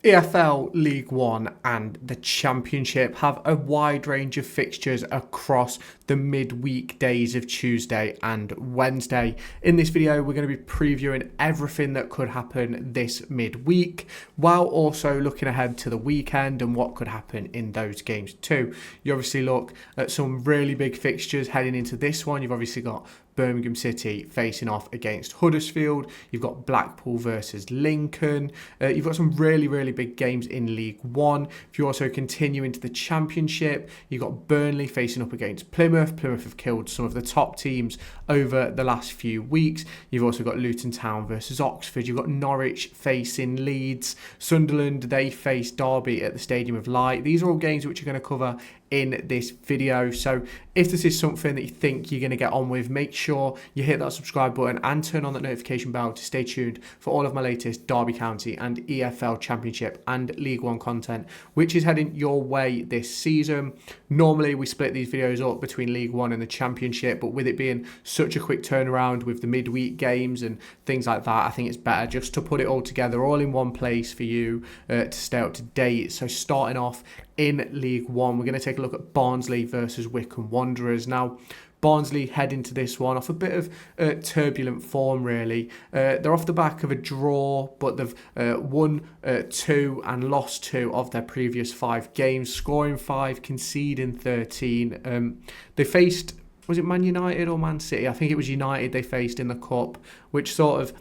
EFL League One and the Championship have a wide range of fixtures across the midweek days of Tuesday and Wednesday. In this video, we're going to be previewing everything that could happen this midweek, while also looking ahead to the weekend and what could happen in those games too. You obviously look at some really big fixtures heading into this one. You've obviously got Birmingham City facing off against Huddersfield. You've got Blackpool versus Lincoln. You've got some really big games in League One. If you also continue into the Championship, you've got Burnley facing up against Plymouth. Plymouth have killed some of the top teams over the last few weeks. You've also got Luton Town versus Oxford. You've got Norwich facing Leeds. Sunderland, they face Derby at the Stadium of Light. These are all games which are going to cover in this video. So if this is something that you think you're going to get on with, make sure you hit that subscribe button and turn on that notification bell to stay tuned for all of my latest Derby County and EFL Championship and League One content, which is heading your way this season. Normally we split these videos up between League One and the Championship, but with it being such a quick turnaround with the midweek games and things like that, I think it's better just to put it all together all in one place for you to stay up to date. So starting off in League One, we're going to take a look at Barnsley versus Wycombe Wanderers. Now, Barnsley head into this one off a bit of turbulent form, really. They're off the back of a draw, but they've won 2 and lost 2 of their previous 5 games, scoring 5, conceding 13. They faced, was it Man United or Man City? I think it was United they faced in the Cup, which sort of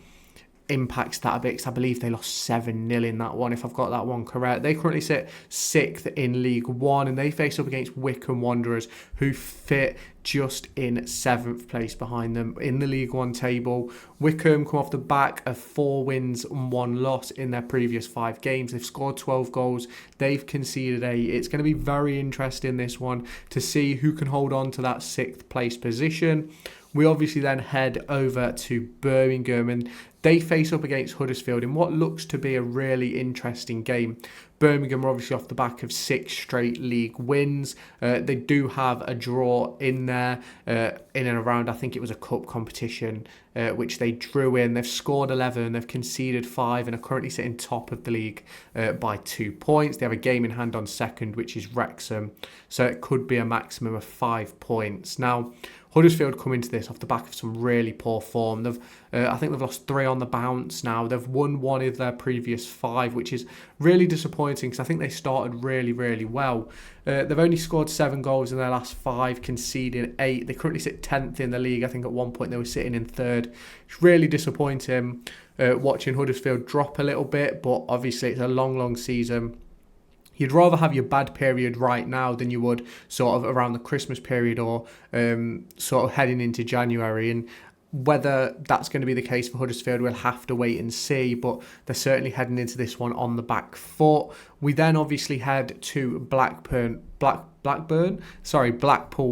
impacts that a bit, because I believe they lost 7-0 in that one, if I've got that one correct. They currently sit 6th in League One, and they face up against Wycombe Wanderers, who fit just in 7th place behind them in the League One table. Wycombe come off the back of 4 wins and 1 loss in their previous 5 games. They've scored 12 goals. They've conceded 8. It's going to be very interesting, this one, to see who can hold on to that 6th place position. We obviously then head over to Birmingham, and they face up against Huddersfield in what looks to be a really interesting game. Birmingham are obviously off the back of 6 straight league wins. They do have a draw in there, in and around, I think it was a cup competition, which they drew in. They've scored 11, they've conceded 5, and are currently sitting top of the league by 2 points. They have a game in hand on second, which is Wrexham, so it could be a maximum of 5 points. Now, Huddersfield come into this off the back of some really poor form. I think they've lost 3 on the bounce now. They've won 1 of their previous 5, which is really disappointing, because I think they started really well. They've only scored 7 goals in their last 5, conceding 8. They currently sit 10th in the league. I think at one point they were sitting in 3rd. It's really disappointing watching Huddersfield drop a little bit, but obviously it's a long season. You'd rather have your bad period right now than you would sort of around the Christmas period or sort of heading into January. And whether that's going to be the case for Huddersfield, we'll have to wait and see, but they're certainly heading into this one on the back foot. We then obviously head to Blackpool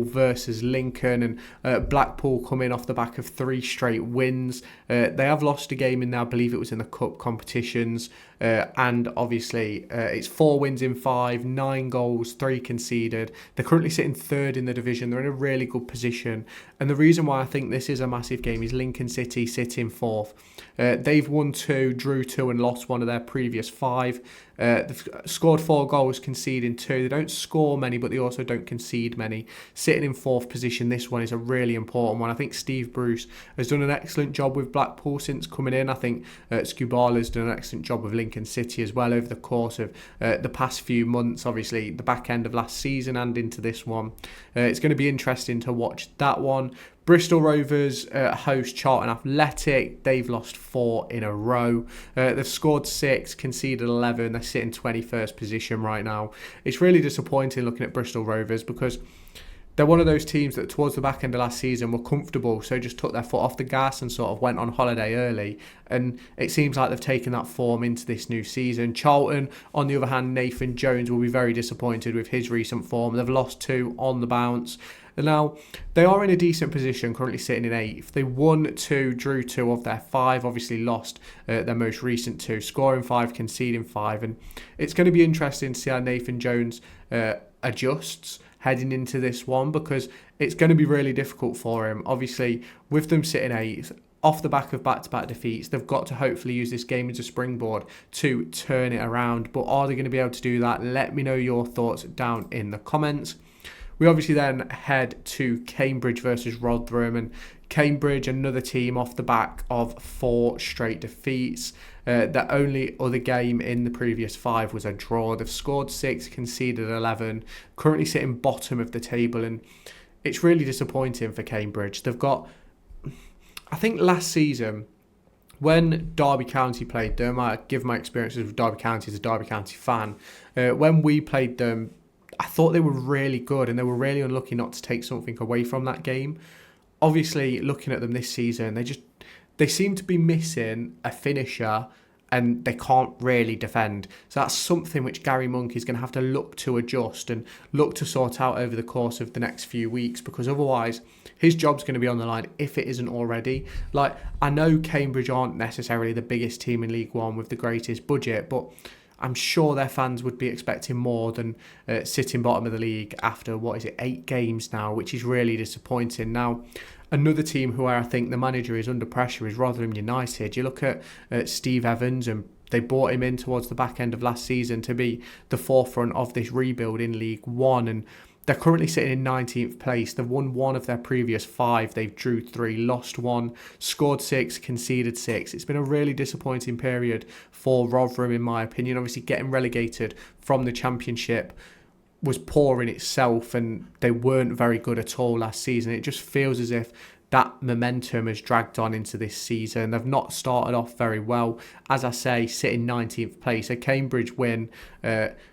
versus Lincoln, and Blackpool coming off the back of 3 straight wins. They have lost a game in there, I believe it was in the cup competitions, and obviously it's 4 wins in 5, 9 goals, 3 conceded. They're currently sitting 3rd in the division. They're in a really good position, and the reason why I think this is a massive game is Lincoln City sitting 4th. They've won 2, drew 2, and lost 1 of their previous 5. They've scored 4 goals, conceding 2. They don't score many, but they also don't concede many. Sitting in 4th position, this one is a really important one. I think Steve Bruce has done an excellent job with Blackpool since coming in. I think Skubala's done an excellent job with Lincoln City as well over the course of the past few months, obviously the back end of last season and into this one. It's going to be interesting to watch that one. Bristol Rovers host Charlton Athletic. They've lost 4 in a row. They've scored 6, conceded 11. They're sitting 21st position right now. It's really disappointing looking at Bristol Rovers, because they're one of those teams that towards the back end of last season were comfortable, so just took their foot off the gas and sort of went on holiday early. And it seems like they've taken that form into this new season. Charlton, on the other hand, Nathan Jones will be very disappointed with his recent form. They've lost 2 on the bounce. Now, they are in a decent position, currently sitting in 8th. They won 2, drew 2 of their 5, obviously lost their most recent 2, scoring 5, conceding 5. And it's going to be interesting to see how Nathan Jones adjusts heading into this one, because it's going to be really difficult for him. Obviously, with them sitting 8th, off the back of back-to-back defeats. They've got to hopefully use this game as a springboard to turn it around. But are they going to be able to do that? Let me know your thoughts down in the comments. We obviously then head to Cambridge versus Rotherham, and Cambridge, another team off the back of 4 straight defeats. The only other game in the previous 5 was a draw. They've scored 6, conceded 11, currently sitting bottom of the table, and it's really disappointing for Cambridge. They've got, I think last season, when Derby County played them, I give my experiences with Derby County as a Derby County fan. When we played them, I thought they were really good, and they were really unlucky not to take something away from that game. Obviously, looking at them this season, they seem to be missing a finisher, and they can't really defend. So that's something which Gary Monk is going to have to look to adjust and look to sort out over the course of the next few weeks, because otherwise his job's going to be on the line if it isn't already. Like, I know Cambridge aren't necessarily the biggest team in League One with the greatest budget, but I'm sure their fans would be expecting more than sitting bottom of the league after, 8 games now, which is really disappointing. Now, another team who I think the manager is under pressure is Rotherham United. You look at Steve Evans, and they brought him in towards the back end of last season to be the forefront of this rebuild in League One, and they're currently sitting in 19th place. They've won 1 of their previous 5. They've drew 3, lost 1, scored 6, conceded 6. It's been a really disappointing period for Rotherham, in my opinion. Obviously, getting relegated from the Championship was poor in itself, and they weren't very good at all last season. It just feels as if that momentum has dragged on into this season. They've not started off very well. As I say, sitting 19th place. A Cambridge win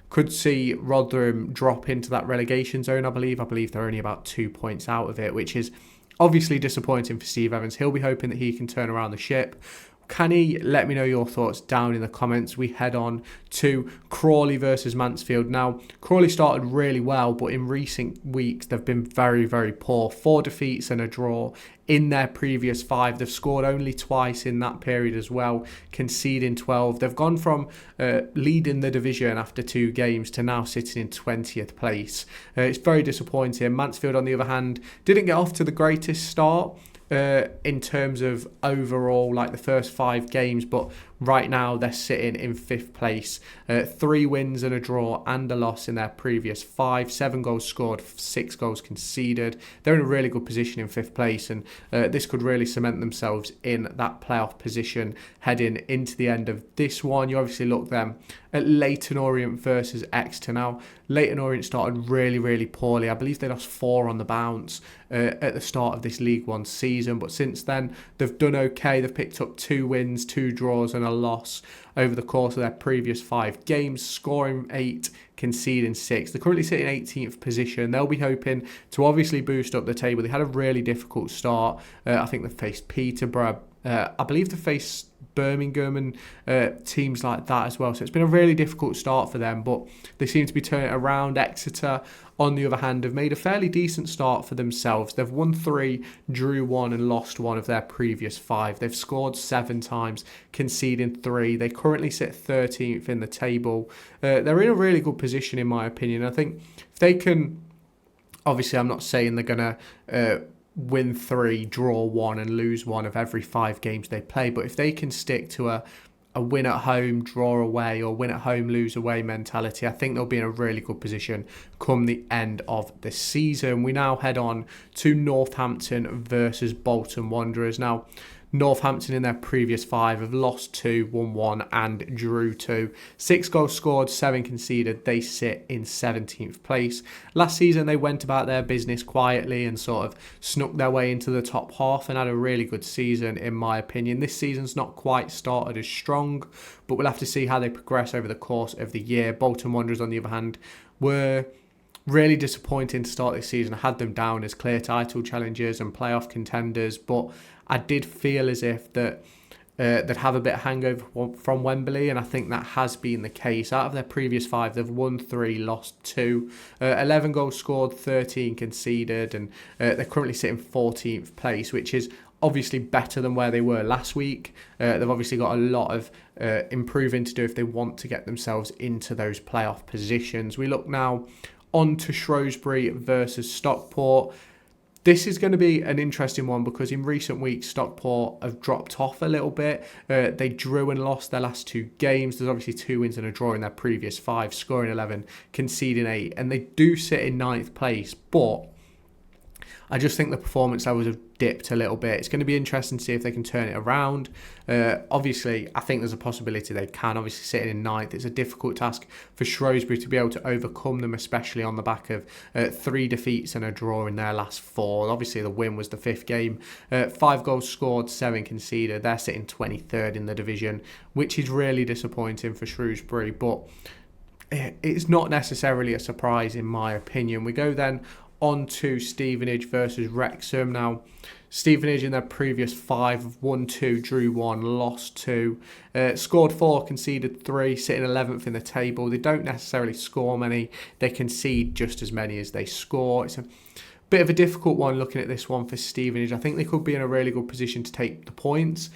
could see Rotherham drop into that relegation zone, I believe. I believe they're only about 2 points out of it, which is obviously disappointing for Steve Evans. He'll be hoping that he can turn around the ship. Can he? Let me know your thoughts down in the comments. We head on to Crawley versus Mansfield. Now, Crawley started really well, but in recent weeks, they've been very, very poor. 4 defeats and a draw in their previous 5. They've scored only twice in that period as well, conceding 12. They've gone from leading the division after 2 games to now sitting in 20th place. It's very disappointing. Mansfield, on the other hand, didn't get off to the greatest start in terms of overall, like the first 5 games, but right now they're sitting in 5th place. 3 wins and a draw and a loss in their previous 5. 7 goals scored, 6 goals conceded. They're in a really good position in 5th place, and this could really cement themselves in that playoff position heading into the end of this one. You obviously look them at Leyton Orient versus Exeter. Now, Leyton Orient started really, really poorly. I believe they lost 4 on the bounce at the start of this League One season, but since then they've done okay. They've picked up 2 wins, 2 draws and a loss over the course of their previous 5 games, scoring 8, conceding 6. They're currently sitting 18th position. They'll be hoping to obviously boost up the table. They had a really difficult start. I think they faced Peterborough. I believe they faced Birmingham and teams like that as well. So it's been a really difficult start for them, but they seem to be turning it around. Exeter, on the other hand, have made a fairly decent start for themselves. They've won 3, drew 1 and lost 1 of their previous 5. They've scored 7 times, conceding 3. They currently sit 13th in the table. They're in a really good position, in my opinion. I think if they can, obviously I'm not saying they're going to win 3, draw 1 and lose 1 of every 5 games they play, but if they can stick to a win at home, draw away, or win at home, lose away mentality, I think they'll be in a really good position come the end of the season. We now head on to Northampton versus Bolton Wanderers. Now, Northampton in their previous 5 have lost 2, won 1 and drew 2. 6 goals scored, 7 conceded. They sit in 17th place. Last season they went about their business quietly and sort of snuck their way into the top half and had a really good season, in my opinion. This season's not quite started as strong, but we'll have to see how they progress over the course of the year. Bolton Wanderers, on the other hand, were really disappointing to start this season. I had them down as clear title challengers and playoff contenders, but I did feel as if that they'd have a bit of hangover from Wembley, and I think that has been the case. Out of their previous 5, they've won 3, lost 2, 11 goals scored, 13 conceded, and they're currently sitting 14th place, which is obviously better than where they were last week. They've obviously got a lot of improving to do if they want to get themselves into those playoff positions. We look now on to Shrewsbury versus Stockport. This is going to be an interesting one because in recent weeks, Stockport have dropped off a little bit. They drew and lost their last 2 games. There's obviously 2 wins and a draw in their previous 5, scoring 11, conceding 8. And they do sit in 9th place, but I just think the performance levels have dipped a little bit. It's going to be interesting to see if they can turn it around. Obviously, I think there's a possibility they can. Obviously, sitting in 9th, it's a difficult task for Shrewsbury to be able to overcome them, especially on the back of 3 defeats and a draw in their last 4. Obviously, the win was the 5th game. 5 goals scored, 7 conceded. They're sitting 23rd in the division, which is really disappointing for Shrewsbury, but it's not necessarily a surprise in my opinion. We go then on to Stevenage versus Wrexham. Now, Stevenage in their previous 5 have won 2, drew 1, lost 2, scored 4, conceded 3, sitting 11th in the table. They don't necessarily score many, they concede just as many as they score. It's a bit of a difficult one looking at this one for Stevenage. I think they could be in a really good position to take the points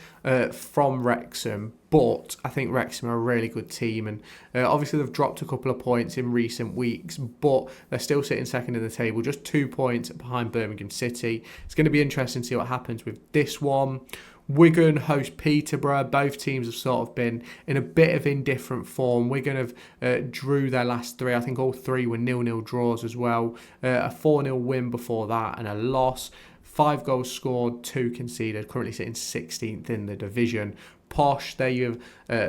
from Wrexham, but I think Wrexham are a really good team, and obviously they've dropped a couple of points in recent weeks, but they're still sitting second in the table, just 2 points behind Birmingham City. It's going to be interesting to see what happens with this one. Wigan host Peterborough. Both teams have sort of been in a bit of indifferent form. Wigan have drew their last 3. I think all 3 were 0-0 draws as well. A 4-0 win before that and a loss. 5 goals scored, 2 conceded. Currently sitting 16th in the division. Posh, they have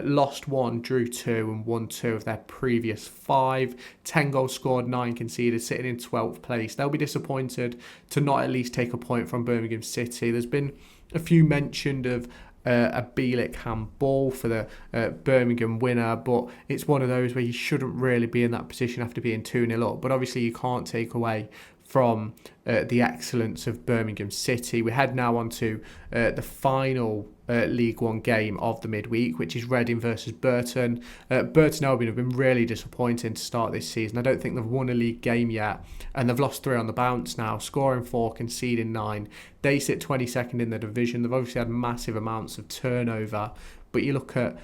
lost 1, drew 2 and won 2 of their previous 5. 10 goals scored, 9 conceded, sitting in 12th place. They'll be disappointed to not at least take a point from Birmingham City. There's been a few mentioned of a Bielik handball for the Birmingham winner, but it's one of those where you shouldn't really be in that position after being 2-0 up. But obviously you can't take away from the excellence of Birmingham City. We head now on to the final League One game of the midweek, which is Reading versus Burton. Burton Albion have been really disappointing to start this season. I don't think they've won a league game yet, and they've lost 3 on the bounce now, scoring 4, conceding 9. They sit 22nd in the division. They've obviously had massive amounts of turnover, but you look at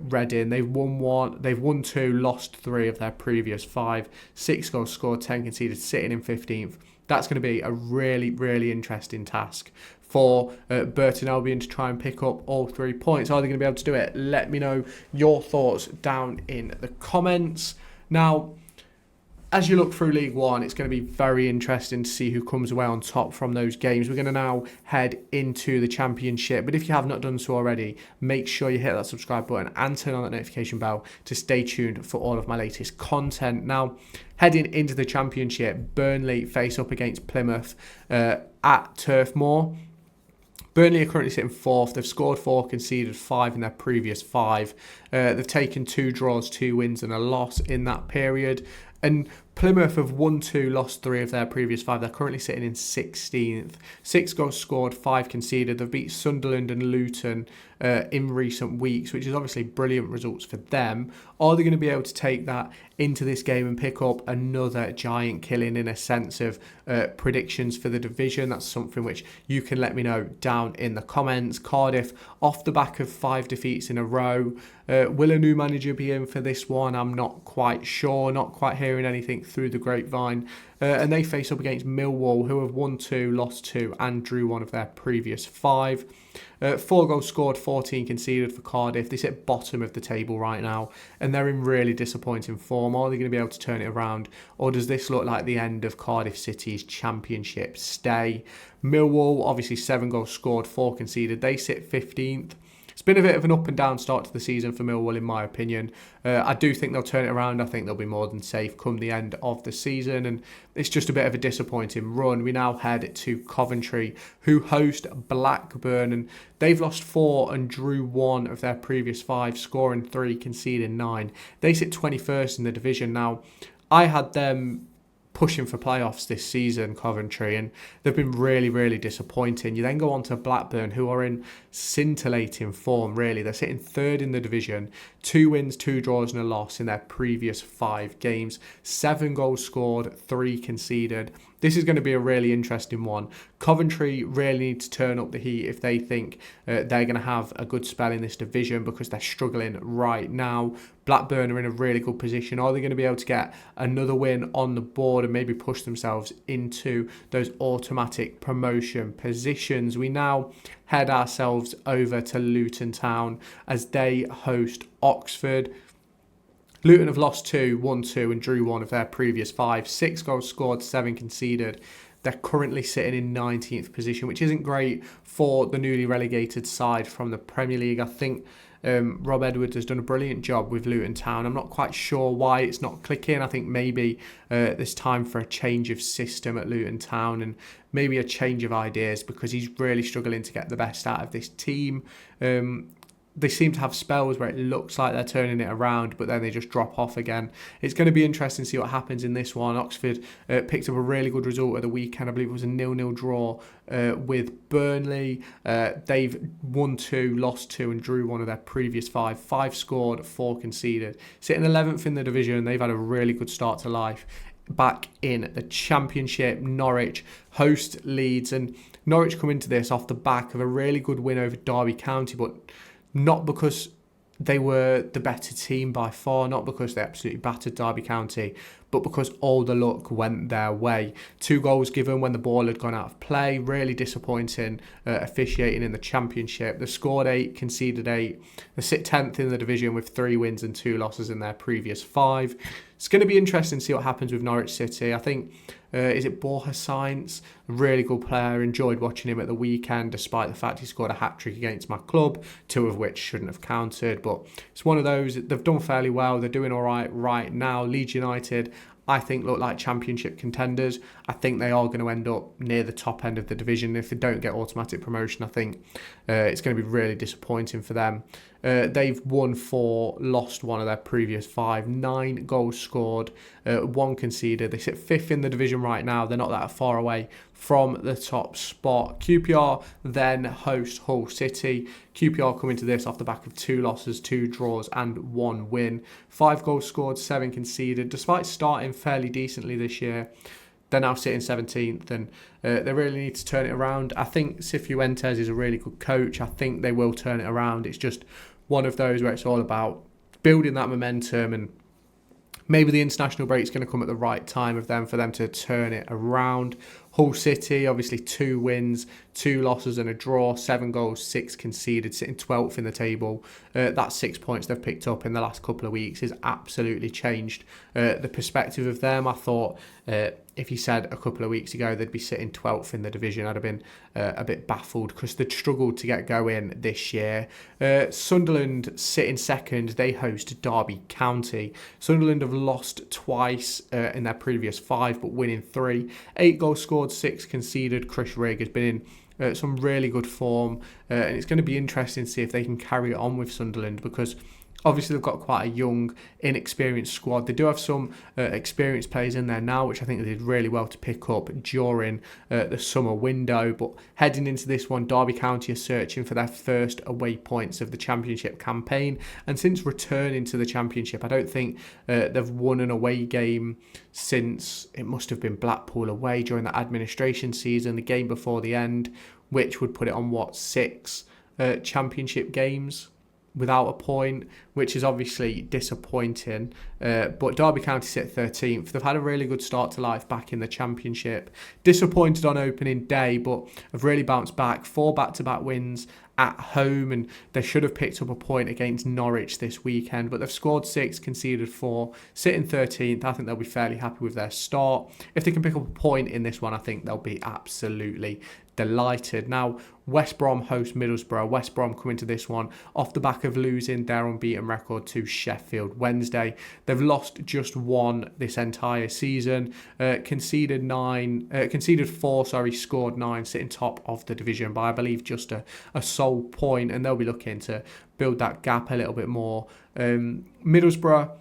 Reading, they've won 2, lost 3 of their previous 5, 6 goals scored, 10 conceded, sitting in 15th. That's going to be a really, really interesting task for Burton Albion to try and pick up all 3 points. Are they going to be able to do it? Let me know your thoughts down in the comments. Now, as you look through League One, it's going to be very interesting to see who comes away on top from those games. We're going to now head into the Championship, but if you have not done so already, make sure you hit that subscribe button and turn on that notification bell to stay tuned for all of my latest content. Now, heading into the Championship, Burnley face up against Plymouth at Turf Moor. Burnley are currently sitting 4th. They've scored 4, conceded 5 in their previous 5. They've taken 2 draws, 2 wins and a loss in that period. And Plymouth have won 2, lost 3 of their previous 5. They're currently sitting in 16th. 6 goals scored, 5 conceded. They've beat Sunderland and Luton in recent weeks, which is obviously brilliant results for them. Are they going to be able to take that into this game and pick up another giant killing in a sense of predictions for the division? That's something which you can let me know down in the comments. Cardiff, off the back of 5 defeats in a row. Will a new manager be in for this one? I'm not quite sure, not quite hearing anything through the grapevine. And they face up against Millwall, who have won 2, lost 2 and drew 1 of their previous 5. 4 goals scored, 14 conceded for Cardiff. They sit bottom of the table right now, and they're in really disappointing form. Are they going to be able to turn it around, or does this look like the end of Cardiff City's Championship stay? Millwall, obviously 7 goals scored, 4 conceded. They sit 15th. It's been a bit of an up and down start to the season for Millwall, in my opinion. I do think they'll turn it around. I think they'll be more than safe come the end of the season, and it's just a bit of a disappointing run. We now head to Coventry, who host Blackburn, and they've lost 4 and drew 1 of their previous 5, scoring 3, conceding 9. They sit 21st in the division. Now, I had them pushing for playoffs this season, Coventry, and they've been really, really disappointing. You then go on to Blackburn, who are in scintillating form, really. They're sitting 3rd in the division, 2 wins, 2 draws and a loss in their previous 5 games. 7 goals scored, 3 conceded. this is going to be a really interesting one. Coventry really need to turn up the heat if they think they're going to have a good spell in this division, because they're struggling right now. Blackburn are in a really good position. Are they going to be able to get another win on the board and maybe push themselves into those automatic promotion positions? We now head ourselves over to Luton Town as they host Oxford. Luton have lost 2, won 2 and drew 1 of their previous 5. 6 goals scored, 7 conceded. They're currently sitting in 19th position, which isn't great for the newly relegated side from the Premier League. I think Rob Edwards has done a brilliant job with Luton Town. I'm not quite sure why it's not clicking. I think maybe there's time for a change of system at Luton Town and maybe a change of ideas, because he's really struggling to get the best out of this team. They seem to have spells where it looks like they're turning it around, but then they just drop off again. It's going to be interesting to see what happens in this one. Oxford picked up a really good result at the weekend. I believe it was a 0-0 draw with Burnley. They've won 2, lost 2 and drew 1 of their previous 5. 5 scored, 4 conceded. Sitting 11th in the division, they've had a really good start to life. Back in the Championship, Norwich host Leeds, and Norwich come into this off the back of a really good win over Derby County, but not because they were the better team by far, not because they absolutely battered Derby County, but because all the luck went their way. 2 goals given when the ball had gone out of play. Really disappointing officiating in the Championship. They scored 8, conceded 8. They sit 10th in the division with 3 wins and 2 losses in their previous 5. It's going to be interesting to see what happens with Norwich City. I think, is it Borja Sainz? A really good player. Enjoyed watching him at the weekend, despite the fact he scored a hat-trick against my club, 2 of which shouldn't have counted. But it's one of those, they've done fairly well. They're doing all right now. Leeds United, I think, look like Championship contenders. I think they are going to end up near the top end of the division. If they don't get automatic promotion, I think it's going to be really disappointing for them. They've won 4, lost 1 of their previous 5. 9 goals scored, 1 conceded. They sit 5th in the division right now. They're not that far away from the top spot. QPR then host Hull City. QPR come into this off the back of 2 losses, 2 draws and 1 win. 5 goals scored, 7 conceded. Despite starting fairly decently this year, they're now sitting 17th, and they really need to turn it around. I think Cifuentes is a really good coach. I think they will turn it around. It's just one of those where it's all about building that momentum, and maybe the international break's going to come at the right time for them to turn it around. Hull City, obviously 2 wins, 2 losses and a draw, 7 goals, 6 conceded, sitting 12th in the table. That 6 points they've picked up in the last couple of weeks has absolutely changed the perspective of them. I thought if you said a couple of weeks ago they'd be sitting 12th in the division, I'd have been a bit baffled, because they'd struggled to get going this year. Sunderland sitting second. They host Derby County. Sunderland have lost twice in their previous 5, but winning 3. 8 goals scored, 6 conceded. Chris Rigg has been in some really good form, and it's going to be interesting to see if they can carry it on with Sunderland, because obviously they've got quite a young, inexperienced squad. They do have some experienced players in there now, which I think they did really well to pick up during the summer window. But heading into this one, Derby County are searching for their first away points of the Championship campaign. And since returning to the Championship, I don't think they've won an away game since, it must have been Blackpool away during the administration season, the game before the end, which would put it on, 6 Championship games without a point, which is obviously disappointing. But Derby County sit 13th. They've had a really good start to life back in the Championship. Disappointed on opening day, but have really bounced back. 4 back-to-back wins at home, and they should have picked up a point against Norwich this weekend, but they've scored 6, conceded 4, sitting 13th. I think they'll be fairly happy with their start. If they can pick up a point in this one, I think they'll be absolutely delighted. Now, West Brom host Middlesbrough. West Brom come into this one off the back of losing their unbeaten record to Sheffield Wednesday. They've lost just 1 this entire season. Conceded 4, scored 9, sitting top of the division by, I believe, just a sole point, and they'll be looking to build that gap a little bit more. Middlesbrough,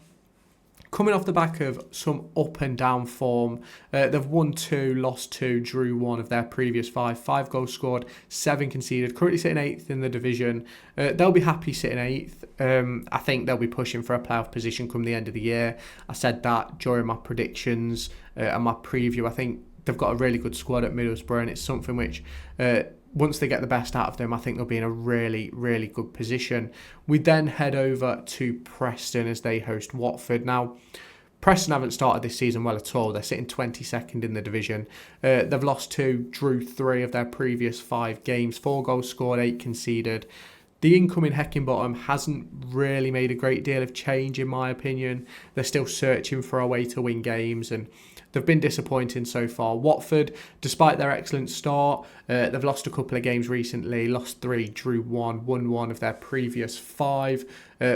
coming off the back of some up and down form, they've won 2, lost 2, drew 1 of their previous 5. 5 goals scored, 7 conceded. Currently sitting 8th in the division. They'll be happy sitting 8th. I think they'll be pushing for a playoff position come the end of the year. I said that during my predictions and my preview. I think they've got a really good squad at Middlesbrough, and it's something which, once they get the best out of them, I think they'll be in a really, really good position. We then head over to Preston as they host Watford. Now, Preston haven't started this season well at all. They're sitting 22nd in the division. They've lost 2, drew 3 of their previous 5 games. 4 goals scored, 8 conceded. The incoming Heckingbottom hasn't really made a great deal of change, in my opinion. They're still searching for a way to win games, and they've been disappointing so far. Watford, despite their excellent start, they've lost a couple of games recently. Lost 3, drew 1, won 1 of their previous 5.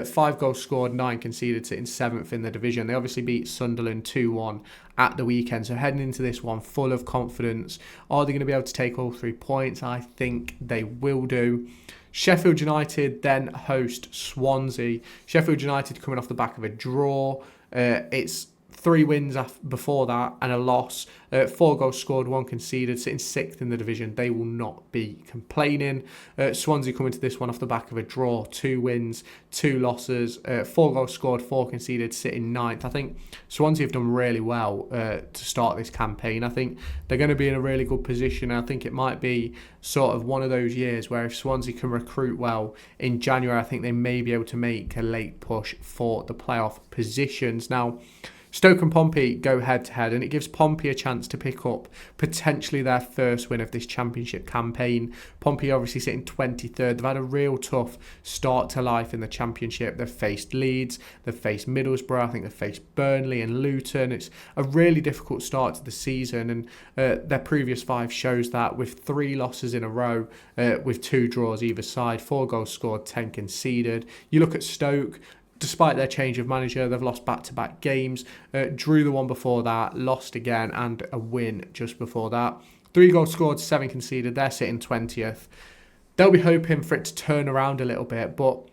5 goals scored, 9 conceded, sitting 7th in the division. They obviously beat Sunderland 2-1 at the weekend. So heading into this one full of confidence. Are they going to be able to take all 3 points? I think they will do. Sheffield United then host Swansea. Sheffield United coming off the back of a draw. It's 3 wins before that and a loss. 4 goals scored, 1 conceded, sitting 6th in the division. They will not be complaining. Swansea coming to this one off the back of a draw. 2 wins, 2 losses, 4 goals scored, 4 conceded, sitting 9th. I think Swansea have done really well to start this campaign. I think they're going to be in a really good position. I think it might be sort of one of those years where if Swansea can recruit well in January, I think they may be able to make a late push for the playoff positions. Now, Stoke and Pompey go head-to-head, and it gives Pompey a chance to pick up potentially their first win of this championship campaign. Pompey obviously sitting 23rd. They've had a real tough start to life in the championship. They've faced Leeds, they've faced Middlesbrough, I think they've faced Burnley and Luton. It's a really difficult start to the season, and their previous 5 shows that, with 3 losses in a row, with 2 draws either side, 4 goals scored, 10 conceded. You look at Stoke. Despite their change of manager, they've lost back-to-back games. Drew the one before that, lost again, and a win just before that. 3 goals scored, 7 conceded. They're sitting 20th. They'll be hoping for it to turn around a little bit, but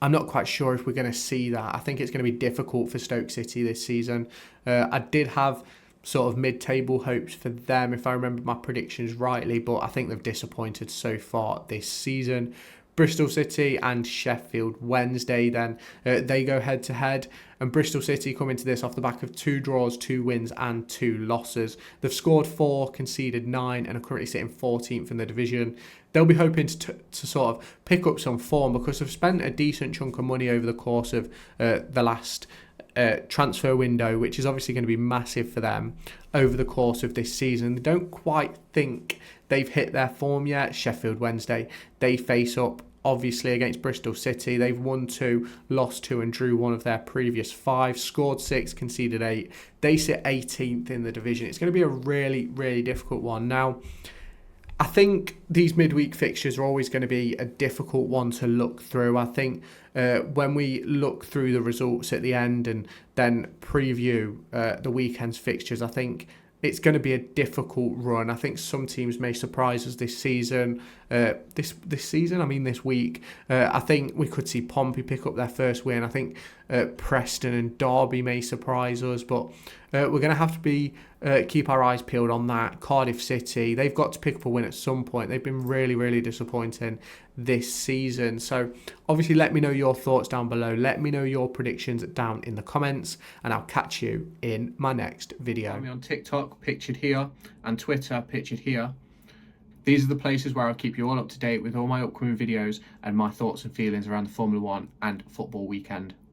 I'm not quite sure if we're going to see that. I think it's going to be difficult for Stoke City this season. I did have sort of mid-table hopes for them, if I remember my predictions rightly, but I think they've disappointed so far this season. Bristol City and Sheffield Wednesday then, they go head-to-head, and Bristol City come into this off the back of 2 draws, 2 wins and 2 losses. They've scored 4, conceded 9 and are currently sitting 14th in the division. They'll be hoping to sort of pick up some form because they've spent a decent chunk of money over the course of the last transfer window, which is obviously going to be massive for them over the course of this season. They don't quite think they've hit their form yet. Sheffield Wednesday, they face up obviously against Bristol City. They've won 2, lost 2 and drew 1 of their previous 5, scored 6, conceded 8. They sit 18th in the division. It's going to be a really, really difficult one. Now, I think these midweek fixtures are always going to be a difficult one to look through. I think when we look through the results at the end and then preview the weekend's fixtures, I think it's going to be a difficult run. I think some teams may surprise us this season. This week. I think we could see Pompey pick up their first win. I think Preston and Derby may surprise us, but we're going to have to keep our eyes peeled on that. Cardiff City, they've got to pick up a win at some point. They've been really, really disappointing this season. So obviously let me know your thoughts down below. Let me know your predictions down in the comments, and I'll catch you in my next video. Follow me on TikTok, pictured here, and Twitter, pictured here. These are the places where I'll keep you all up to date with all my upcoming videos and my thoughts and feelings around the Formula 1 and football weekend.